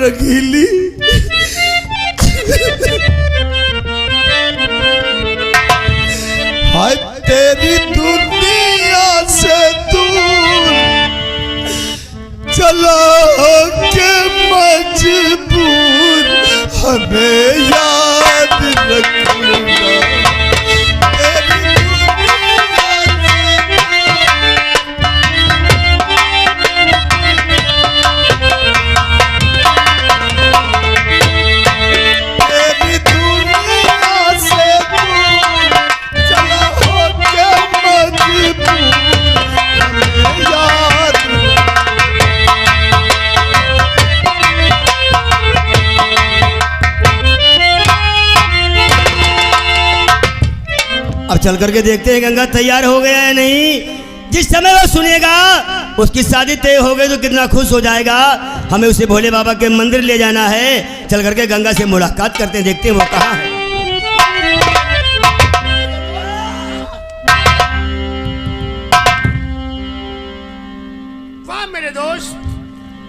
रंगीली। हाय तेरी दुनिया से दूर चला के मजबूर हमें याद रखूंगा। अब चल करके देखते हैं गंगा तैयार हो गया है नहीं। जिस समय वो सुनेगा उसकी शादी तय हो गई तो कितना खुश हो जाएगा। हमें उसे भोले बाबा के मंदिर ले जाना है। चल करके गंगा से मुलाकात करते हैं, देखते हैं वो कहाँ है। वाह मेरे दोस्त,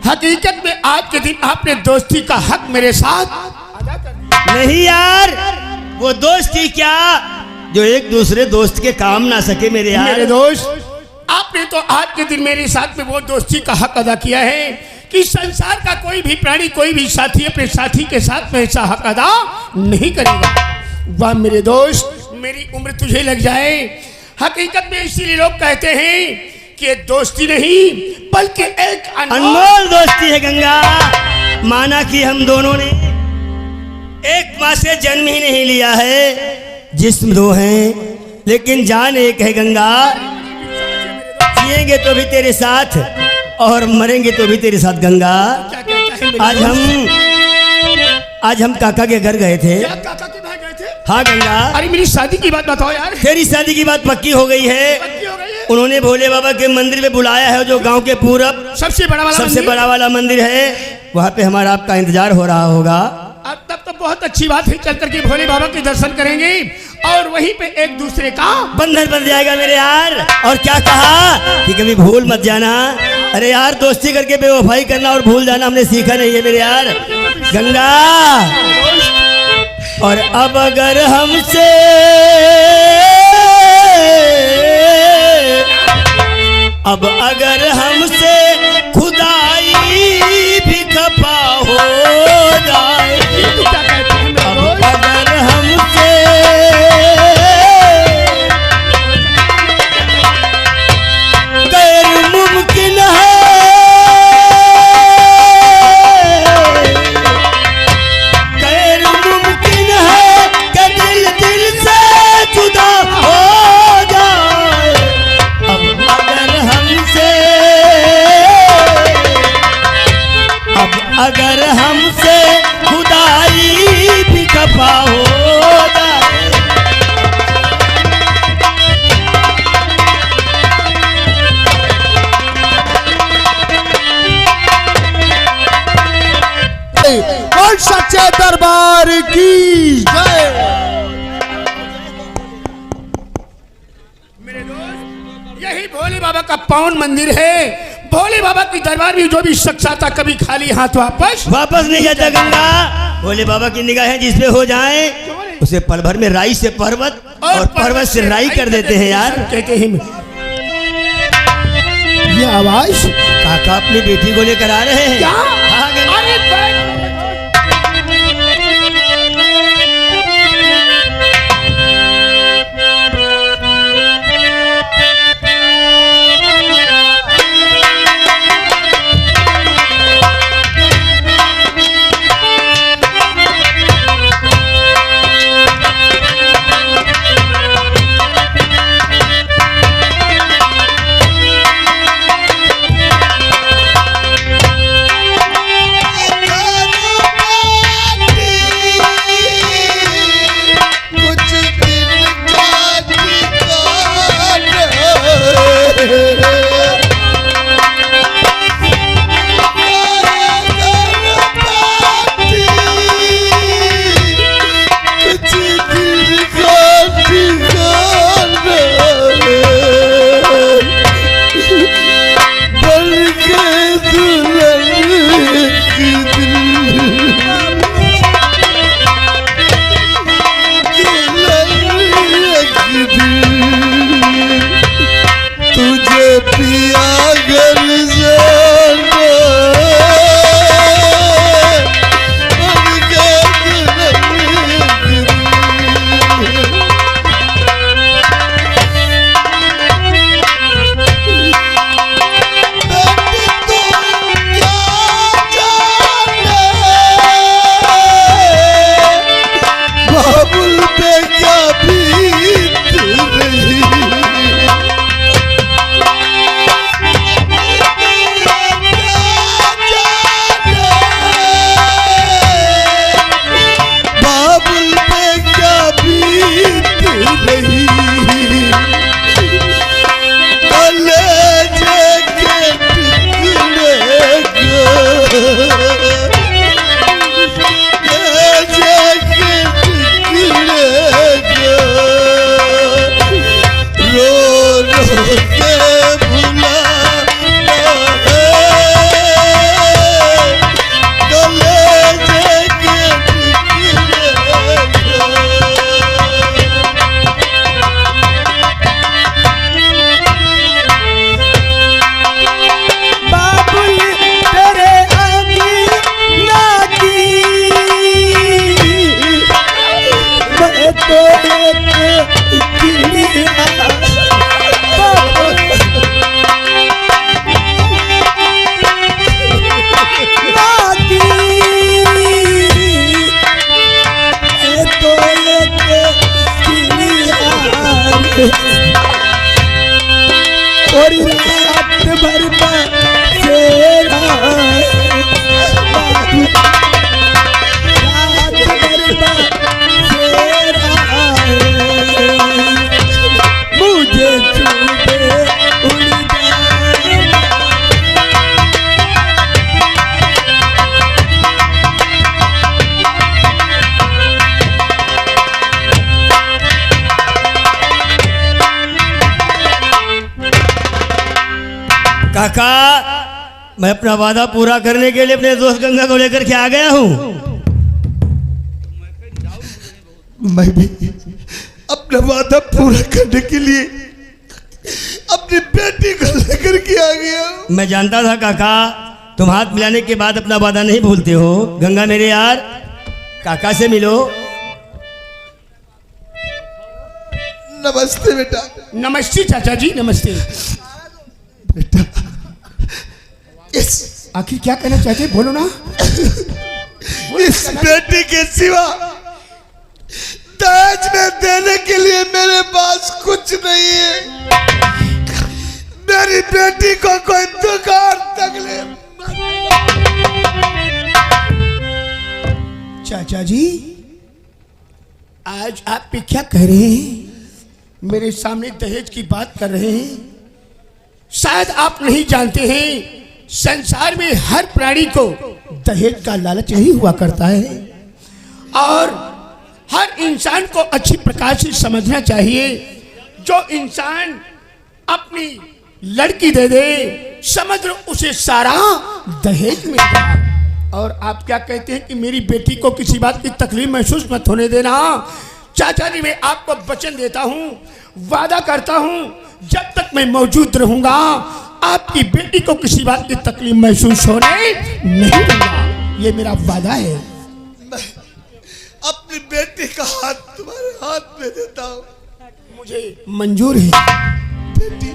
हकीकत में आज के दिन आपने दोस्ती का हक मेरे साथ अदा कर दिया। नहीं यार, वो दोस्ती क्या जो एक दूसरे दोस्त के काम ना सके मेरे यार। मेरे दोस्त, आपने तो आज के दिन मेरे साथ में वो दोस्ती का हक अदा किया है कि संसार का कोई भी प्राणी, कोई भी साथी अपने साथी के साथ में ऐसा हक अदा नहीं करेगा। वाह मेरे दोस्त, मेरी उम्र तुझे लग जाए। हकीकत में इसीलिए लोग कहते हैं कि ये दोस्ती नहीं बल्कि एक अनमोल दोस्ती है गंगा। माना कि हम दोनों ने एक माँ से जन्म ही नहीं लिया है, जिस्म दो हैं लेकिन जान एक है गंगा। जिएंगे तो भी तेरे साथ और मरेंगे तो भी तेरे साथ गंगा। आज हम काका के घर गए थे। काका के घर गए थे? हाँ गंगा। अरे मेरी शादी की बात बताओ यार। तेरी शादी की बात पक्की हो गई है। पक्की हो गई है? उन्होंने भोले बाबा के मंदिर में बुलाया है, जो गांव के पूरब सबसे बड़ा वाला मंदिर है। वहाँ पे हमारा आपका इंतजार हो रहा होगा। अब तब तो बहुत अच्छी बात है, चल करके भोले बाबा के दर्शन करेंगे और वहीं पे एक दूसरे का बंधन बन जाएगा मेरे यार। और क्या कहा कि कभी भूल मत जाना। अरे यार, दोस्ती करके बेवफाई करना और भूल जाना हमने सीखा नहीं है मेरे यार। गंगा, और अब अगर हमसे खुदाई भी खफा हो जाए, अब अगर हमसे गैर मुमकिन है, गैर मुमकिन है कि दिल से जुदा हो जाए, अब अगर हमसे खुदाई भी खफा हो जाए। और सच्चे दरबार की जय। मेरे दोस्त, यही भोले बाबा का पावन मंदिर है। भोले बाबा की दरबार में जो भी शख्स आता कभी खाली हाथ वापस नहीं जाता गंगा। भोले बाबा की निगाहें जिसपे हो जाए उसे पल भर में राई से पर्वत और पर्वत से राई कर देते हैं यार। कहते हैं ये आवाज काका अपनी बेटी को लेकर आ रहे हैं। क्या? हाँ गंगा। काका, मैं अपना वादा पूरा करने के लिए अपने दोस्त गंगा को लेकर के आ गया हूँ। मैं भी अपना वादा पूरा करने के लिए अपनी बेटी को लेकर के आ गया हूँ। मैं जानता था काका, तुम हाथ मिलाने के बाद अपना वादा नहीं भूलते हो। गंगा मेरे यार, काका से मिलो। नमस्ते बेटा। नमस्ते चाचा जी, नमस्ते। बेटा, इस आखिर क्या कहना चाहते हैं, बोलो ना। इस बेटी के सिवा दहेज में देने के लिए मेरे पास कुछ नहीं है। मेरी बेटी को कोई दुकान तकलीफ। चाचा जी, आज आप पे क्या कह रहे हैं? मेरे सामने दहेज की बात कर रहे हैं। शायद आप नहीं जानते हैं, संसार में हर प्राणी को दहेज का लालच यही हुआ करता है और हर इंसान को अच्छी प्रकार से समझना चाहिए। जो इंसान अपनी लड़की दे दे, समझ लो उसे सारा दहेज मिल गया। और आप क्या कहते हैं कि मेरी बेटी को किसी बात की तकलीफ महसूस मत होने देना। चाचा जी, मैं आपको वचन देता हूँ, वादा करता हूँ, जब तक मैं मौजूद रहूंगा आपकी बेटी को किसी बात की तकलीफ महसूस होने नहीं दूंगा। ये मेरा वादा है। मैं अपनी बेटी का हाथ तुम्हारे हाथ में देता हूँ। मुझे मंजूर है। बेटी,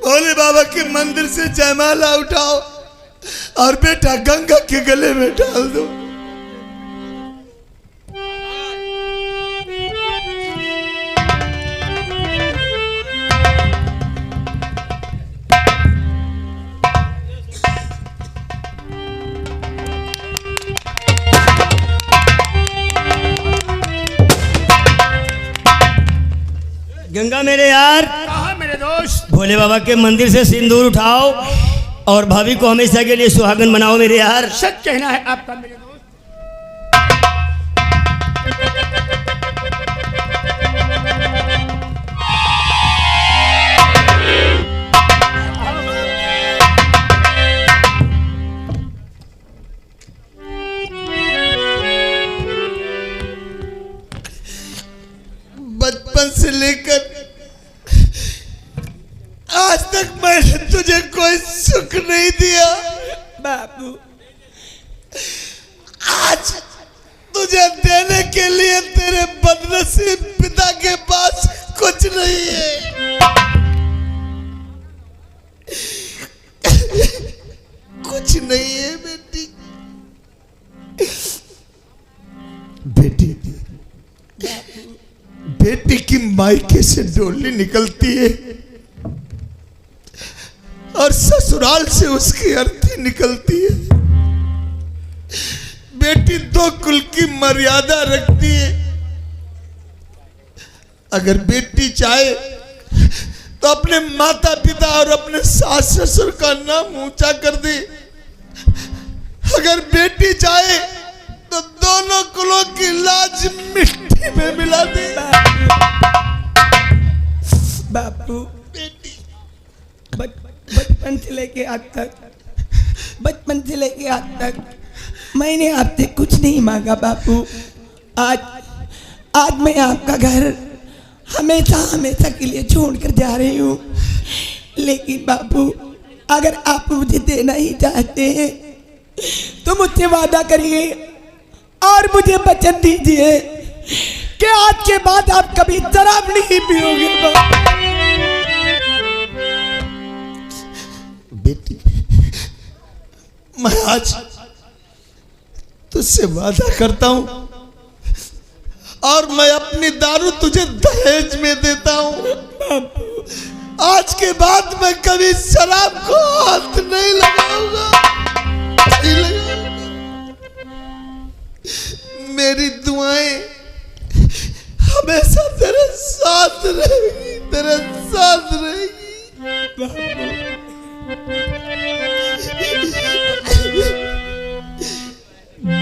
भोले बाबा के मंदिर से जयमाला उठाओ और बेटा गंगा के गले में डाल दो। गंगा मेरे यार, कहा मेरे दोस्त? भोले बाबा के मंदिर से सिंदूर उठाओ और भाभी को हमेशा के लिए सुहागन बनाओ मेरे यार। सच कहना है आपका मेरे दोस्त। बचपन से लेकर आज तक मैंने तुझे कोई सुख नहीं दिया बाबू। आज तुझे देने के लिए तेरे बदनसीब पिता के पास कुछ नहीं है। कुछ नहीं है बेटी। बेटी, बेटी की मायके से डोली निकलती है और ससुराल से उसकी अर्थी निकलती है। बेटी दो कुल की मर्यादा रखती है। अगर बेटी चाहे तो अपने माता पिता और अपने सास ससुर का नाम ऊंचा कर दे। अगर बेटी चाहे तो दोनों कुलों की लाज मिट्टी में मिला दे। बापू, बेटी, बचपन से लेके आज तक मैंने आपसे कुछ नहीं मांगा बापू। आज मैं आपका घर हमेशा के लिए छोड़कर जा रही हूँ। लेकिन बापू, अगर आप मुझे देना ही चाहते हैं तो मुझसे वादा करिए और मुझे वचन दीजिए कि आज के बाद आप कभी शराब नहीं पियोगे बापू। बेटी, मैं आज तुझसे वादा करता हूं और मैं अपनी दारू तुझे दहेज में देता हूं। आज के बाद मैं कभी शराब को हाथ नहीं लगाऊंगा। मेरी दुआएं हमेशा तेरे साथ रहेगी, तेरे साथ रहेगी।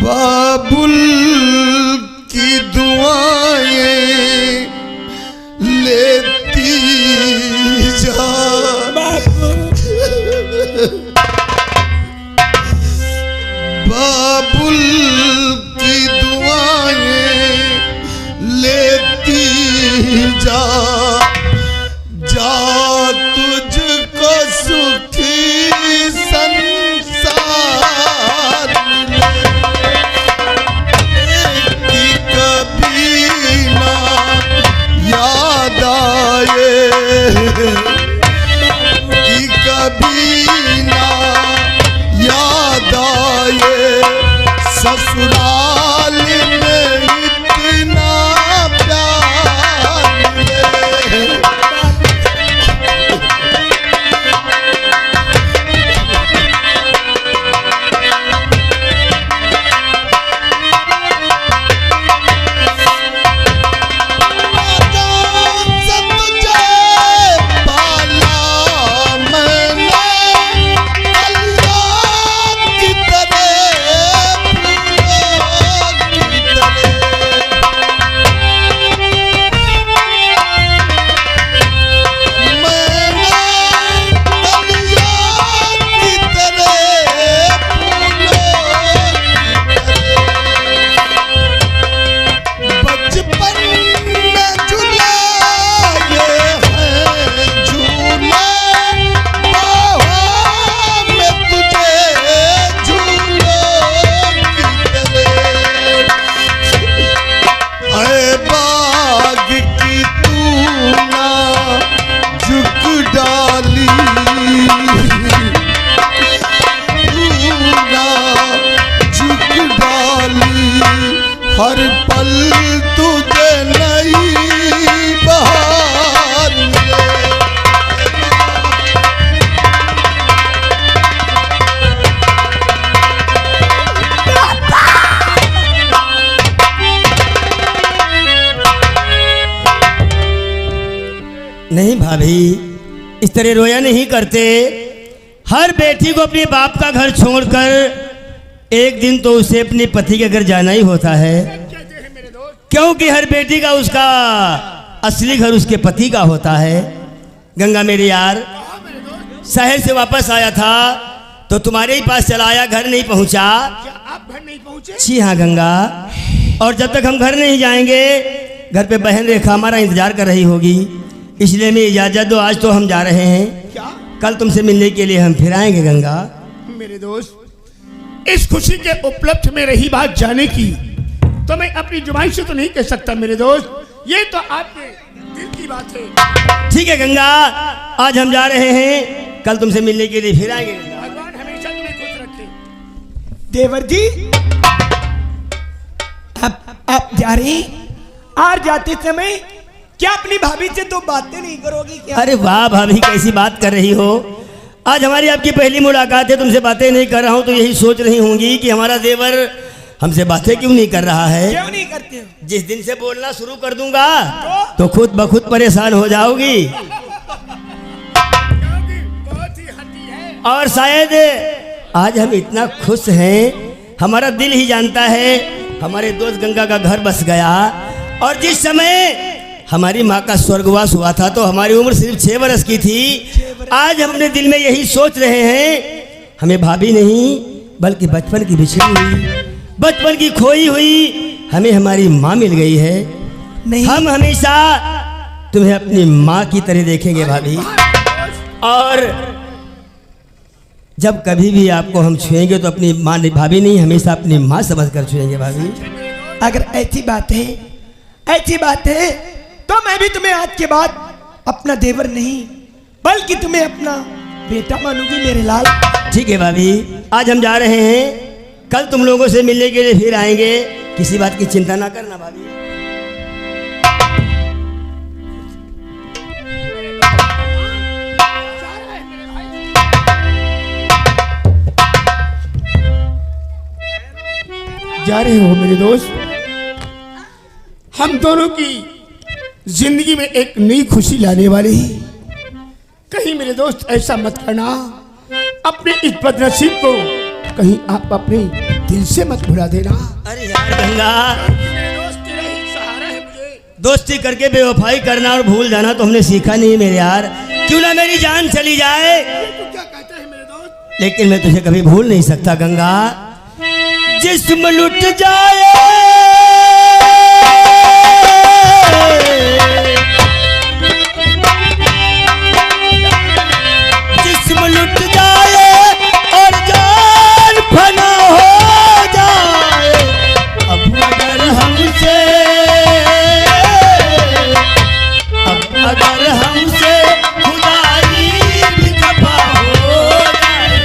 बाबुल की दुआएं लेती जा। बाग की तू ना झुक डाली, तू ना झुक डाली, हर पल तुझे नई बहार मिले। नहीं भाभी, इस तरह रोया नहीं करते। हर बेटी को अपने बाप का घर छोड़कर एक दिन तो उसे अपने पति के घर जाना ही होता है, क्योंकि हर बेटी का उसका असली घर उसके पति का होता है। गंगा मेरे यार, शहर से वापस आया था तो तुम्हारे ही पास चला आया, घर नहीं पहुंचा। क्या आप घर नहीं पहुंचे? जी हाँ गंगा, और जब तक हम घर नहीं जाएंगे घर पे बहन रेखा हमारा इंतजार कर रही होगी, इसलिए मैं इजाज़त दो, आज तो हम जा रहे हैं। क्या? कल तुमसे मिलने के लिए हम फिर आएंगे गंगा। मेरे दोस्त, इस खुशी के उपलक्ष्य में रही बात जाने की, तो मैं अपनी जुबान से तो नहीं कह सकता मेरे दोस्त, ये तो आपके दिल की बात है। ठीक है गंगा, आज हम जा रहे हैं, कल तुमसे मिलने के लिए फिर आएंगे गंगा। भगवान हमेशा तुम्हें खुश रखे। देवर जी, आप जा रहे हैं? और जाते समय क्या अपनी भाभी से तो बातें नहीं करोगी क्या? अरे वाह भाभी, कैसी बात कर रही हो। आज हमारी आपकी पहली मुलाकात है, तुमसे बातें नहीं कर रहा हूँ तो यही सोच रही होंगी कि हमारा देवर हमसे बातें क्यों नहीं कर रहा है। क्यों नहीं करते हो? जिस दिन से बोलना शुरू कर दूंगा तो खुद ब खुद परेशान हो जाओगी, क्योंकि बहुत ही हटी है। और शायद आज हम इतना खुश हैं, हमारा दिल ही जानता है हमारे दोस्त गंगा का घर बस गया। और जिस समय हमारी माँ का स्वर्गवास हुआ था तो हमारी उम्र सिर्फ 6 वर्ष की थी। आज हम अपने दिल में यही सोच रहे हैं, हमें भाभी नहीं बल्कि बचपन की बिछड़ी हुई, बचपन की खोई हुई हमें हमारी माँ मिल गई है। नहीं, हम हमेशा तुम्हें अपनी माँ की तरह देखेंगे भाभी, और जब कभी भी आपको हम छुएंगे तो अपनी माँ भाभी नहीं, हमेशा अपनी माँ समझ कर छुएंगे भाभी। अगर ऐसी बात है तो मैं भी तुम्हें आज के बाद अपना देवर नहीं बल्कि तुम्हें अपना बेटा मानूंगी मेरे लाल। ठीक है भाभी, आज हम जा रहे हैं, कल तुम लोगों से मिलने के लिए फिर आएंगे, किसी बात की चिंता ना करना भाभी। जा रहे हो मेरे दोस्त, हम दोनों की जिंदगी में एक नई खुशी लाने वाले हैं। कहीं मेरे दोस्त ऐसा मत करना, अपने इस बदनसीब को कहीं आप अपने दिल से मत भुला देना। अरे यार गंगा, मेरे दोस्त तेरा ही सहारा है मुझे। दोस्ती करके बेवफाई करना और भूल जाना तो हमने सीखा नहीं मेरे यार। क्यों ना मेरी जान चली जाए, तू क्या कहता है मेरे दोस्त? लेकिन मैं तुझे कभी भूल नहीं सकता गंगा। जिस्म लुट जाए जिस्म लुट जाए और जान फना हो जाए, अब अगर हमसे खुदाई भी खफा हो जाए।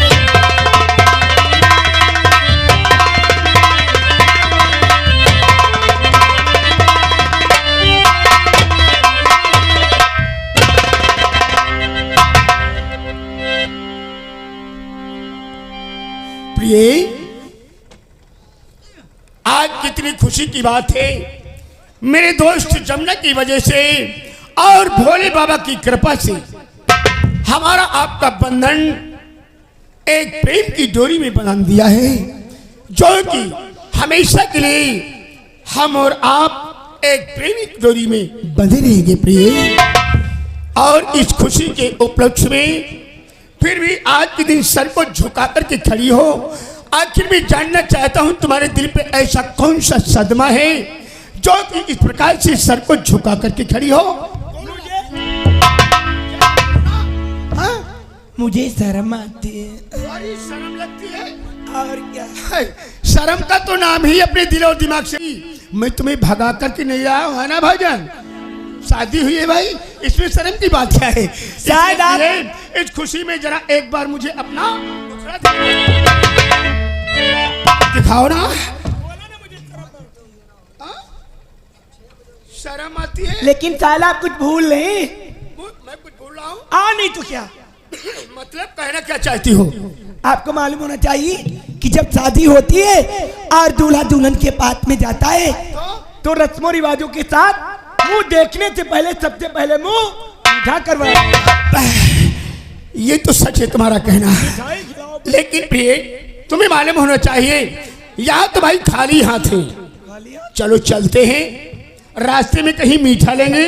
प्रिय, आज कितनी खुशी की बात है, मेरे दोस्त जमुना की वजह से और भोले बाबा की कृपा से हमारा आपका बंधन एक प्रेम की डोरी में बंध दिया है, जो कि हमेशा के लिए हम और आप एक प्रेमी डोरी में बंधे रहेंगे प्रिय। और इस खुशी के उपलक्ष्य में फिर भी आज के दिन सर को झुका करके खड़ी हो। आखिर में जानना चाहता हूं तुम्हारे दिल पे ऐसा कौन सा सदमा है जो कि इस प्रकार से सर को झुका करके खड़ी हो। हाँ, मुझे शर्म आती है। बड़ी शर्म लगती है। और क्या? शर्म का तो नाम ही अपने दिल और दिमाग से मैं तुम्हें भगा करके नहीं आया हूं, है ना भाईजान? शादी हुई है भाई, इसमें शर्म की बात क्या है? शायद आप- इसलिए इस खुशी में जरा एक बार मुझे अपना दूसरा दिखाओ ना। हाँ? शर्म आती है? लेकिन साला आप कुछ भूल नहीं। मैं कुछ बोल रहा हूँ? नहीं तो क्या? मतलब कहना क्या चाहती हो? आपको मालूम होना चाहिए कि जब शादी होती है और दूल्हा दुल्हन के पास में जाता है तो रस्मों रिवाजों के साथ मुंह देखने से पहले सबसे पहले मुंह मीठा करवाया। ये तो सच है तुम्हारा कहना, लेकिन प्रिय तुम्हें मालूम होना चाहिए यहाँ तो भाई खाली हाथ है। चलो चलते हैं, रास्ते में कहीं मीठा लेंगे,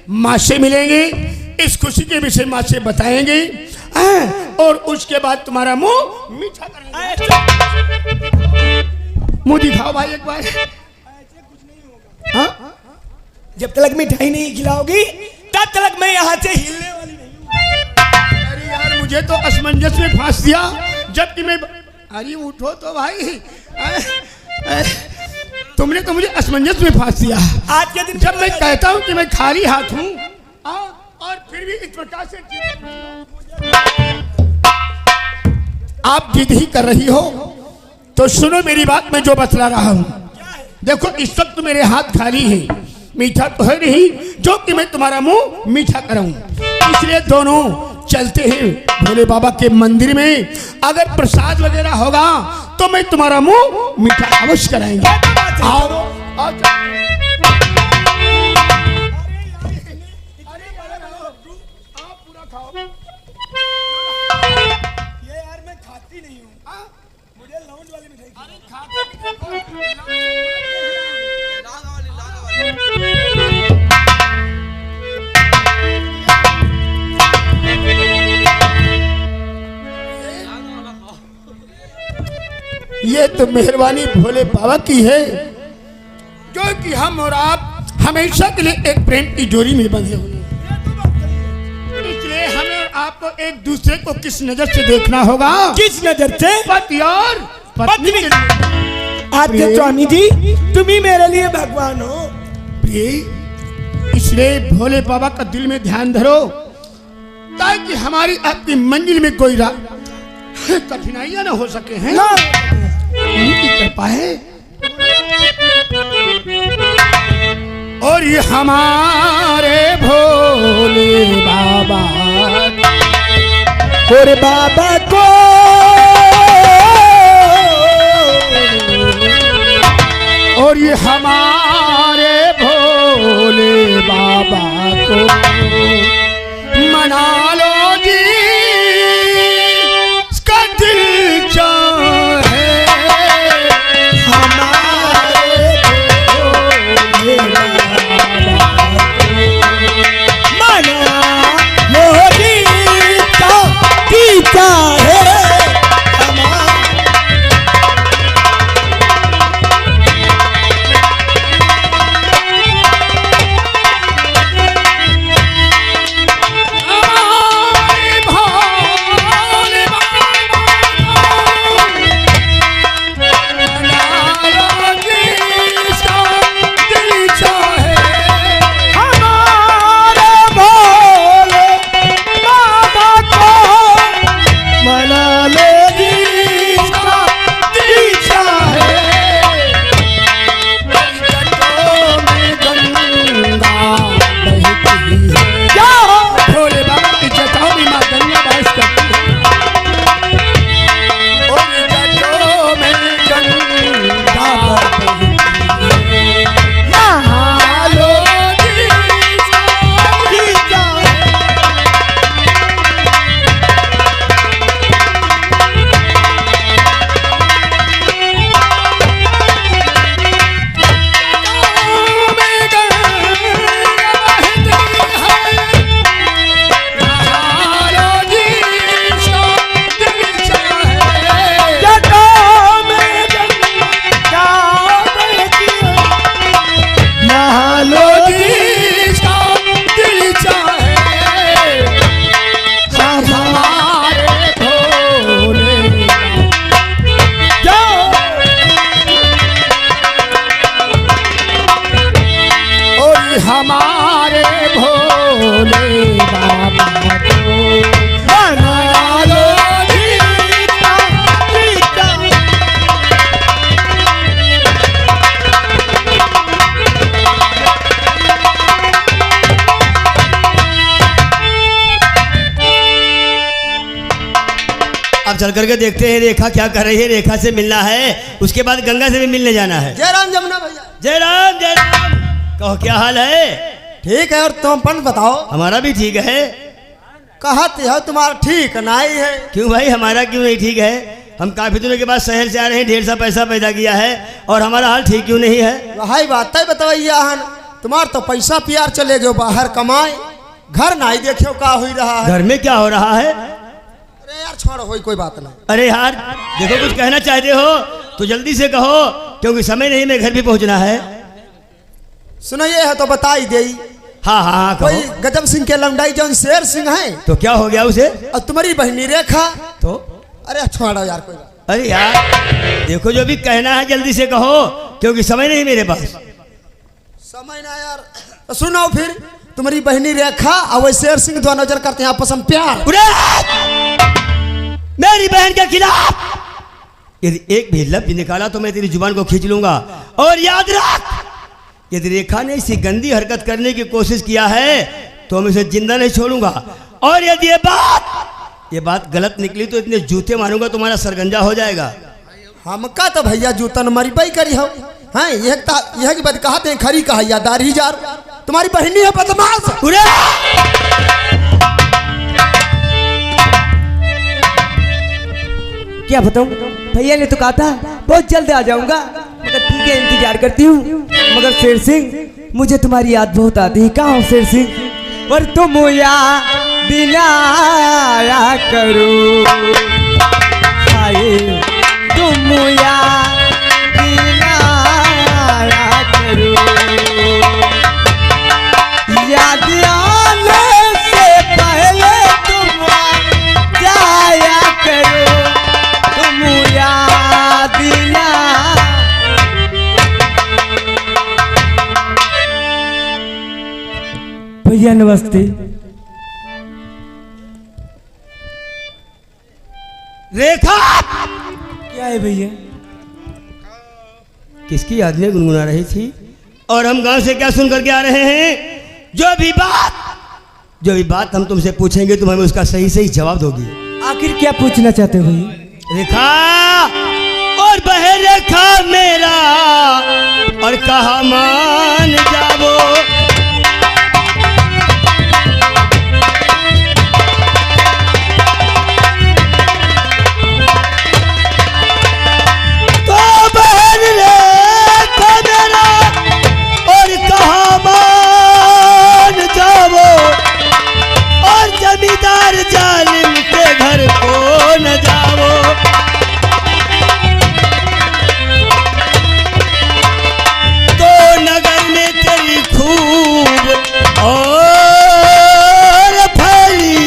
माँ से मिलेंगे, इस खुशी के विषय माँ से बताएंगे, और उसके बाद तुम्हारा मुंह मीठा करेंगे। मुंह दिखाओ भाई एक बार। हाँ? जब तक मिठाई नहीं खिलाओगी तब तक मैं यहाँ से हिलने वाली नहीं हूँ। अरे यार मुझे तो असमंजस में फांस दिया, जबकि मैं अरे उठो तो भाई, तुमने तो मुझे असमंजस में फांस दिया। आज के दिन जब मैं कहता हूँ कि मैं खाली हाथ हूँ और फिर भी इस प्रकार से आप जिद ही कर रही हो, तो सुनो मेरी बात, मैं जो बतला रहा हूँ। देखो इस वक्त मेरे हाथ खाली है, मीठा तो है नहीं जो कि मैं तुम्हारा मुंह मीठा कराऊं, इसलिए दोनों चलते हैं भोले बाबा के मंदिर में। अगर प्रसाद वगैरह होगा तो मैं तुम्हारा मुंह मीठा अवश्य कराएंगे। आओ, आओ ये यार मैं खाती नहीं हूँ, मुझे लाउंज वाली मिठाई ये तो मेहरबानी भोले बाबा की है, जो कि हम और आप हमेशा के लिए एक प्रेम की जोड़ी में बंधे हुए हैं। इसलिए हमें और आपको एक दूसरे को किस नजर से देखना होगा? किस नजर से? पति और पत्नी के लिए। आपके स्वामी जी तुम ही मेरे लिए भगवान हो। प्रिय इसलिए भोले बाबा का दिल में ध्यान धरो, ताकि हमारी आपकी मंजिल में कोई कठिनाइयां ना हो सके हैं। उनकी कृपा है। और ये हमारे भोले बाबा और बाबा को और ये हमारे भोले बाबा को मना लो जी, इसका दिल चाहे हमारे भोले बाबा को मना लो गीता गीता है हमारे भोले बाबा को बना लो जीता जीता। अब चल करके देखते हैं रेखा क्या कर रही है। रेखा से मिलना है, उसके बाद गंगा से भी मिलने जाना है। जय राम जमुना भैया। जय राम जय राम। कहो क्या हाल है? ठीक है, और तुम पंत बताओ। हमारा भी ठीक है। कहते हो तुम्हारा ठीक नहीं है। क्यों भाई, हमारा क्यों नहीं ठीक है? हम काफी दिनों के बाद शहर से आ रहे हैं, ढेर सा पैसा पैदा किया है, और हमारा हाल ठीक क्यों नहीं है? वही बात है बताइए हन, तुम्हार तो पैसा प्यार चले गयो बाहर कमाए, घर नहीं देखियो का हुई रहा है। घर में क्या हो रहा है? अरे यार छोड़ो, होई कोई बात नहीं। अरे यार देखो, कुछ कहना चाहते हो तो जल्दी से कहो, क्योंकि समय नहीं, मैं घर भी पहुंचना है। सुनिए है तो बता ही दे। हाँ हाँ हाँ कोई कहो। गजब सिंह के लंडाई जौन शेर सिंह है, तो क्या हो गया उसे? और तुम्हारी बहनी रेखा। तो अरे छोड़ो यार कोई बात। अरे यार देखो, जो भी कहना है जल्दी से कहो, क्योंकि समय नहीं मेरे पास। समय ना यार, तो सुनो फिर, तुम्हारी बहनी रेखा और वही शेर सिंह दोनों नजर करते हैं आपस में प्यार। मेरी बहन के खिलाफ यदि एक भी लफ्ज निकाला तो मैं तेरी जुबान को खींच लूंगा। और याद रख, यदि रेखा ने इसी गंदी हरकत करने की कोशिश किया है तो मैं इसे जिंदा नहीं छोड़ूंगा। और यदि ये बात गलत निकली तो इतने जूते मारूंगा तुम्हारा सरगंजा हो जाएगा। हमका तो भैया जूतन मरी बई करी हो हैं, यह की बात कहते हैं खरी कहा या दारी जार। तुम्हारी बहनी है बदमाश। क्या बताऊं, भैया ने तो कहा था बहुत जल्द आ जाऊंगा, मगर ठीक है इंतजार करती हूँ। मगर शेर सिंह, मुझे तुम्हारी याद बहुत आती है। कहाँ हो शेर सिंह? और तुम याद दिलाया करो, हाय तुम याद दिलाया करो, याद आने से पहले तुम जाया करो, तुम याद दिला। भैया नमस्ते। रेखा क्या है भैया? किसकी याद में गुनगुना रही थी? और हम गांव से क्या सुन करके आ रहे हैं? जो भी बात हम तुमसे पूछेंगे तुम हमें उसका सही सही जवाब दोगी। आखिर क्या पूछना चाहते हो भैया? रेखा और बहे रेखा मेरा, और कहा मान जाओ, तो बहन रेखा मेरा, और कहा मान जाओ, और जमींदार जालिम के घर को न जाओ। तो नगर में तेरी खूब और फैली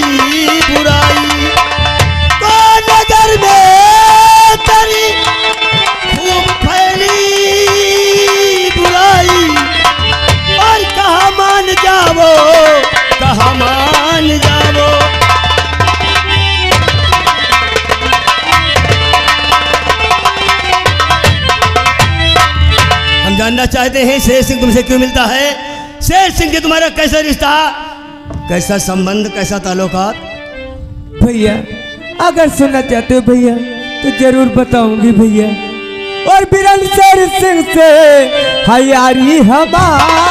बुराई, तो नगर में तेरी खूब फैली बुराई, और कहाँ मान जाओ, कहाँ मान जाओ। हम जानना चाहते हैं शेर सिंह तुमसे क्यों मिलता है? शेर सिंह से तुम्हारा कैसा रिश्ता, कैसा संबंध, कैसा ताल्लुकात? भैया अगर सुनना चाहते हो भैया तो जरूर बताऊंगी भैया। और बिरन शेर सिंह से है यारी हमारी।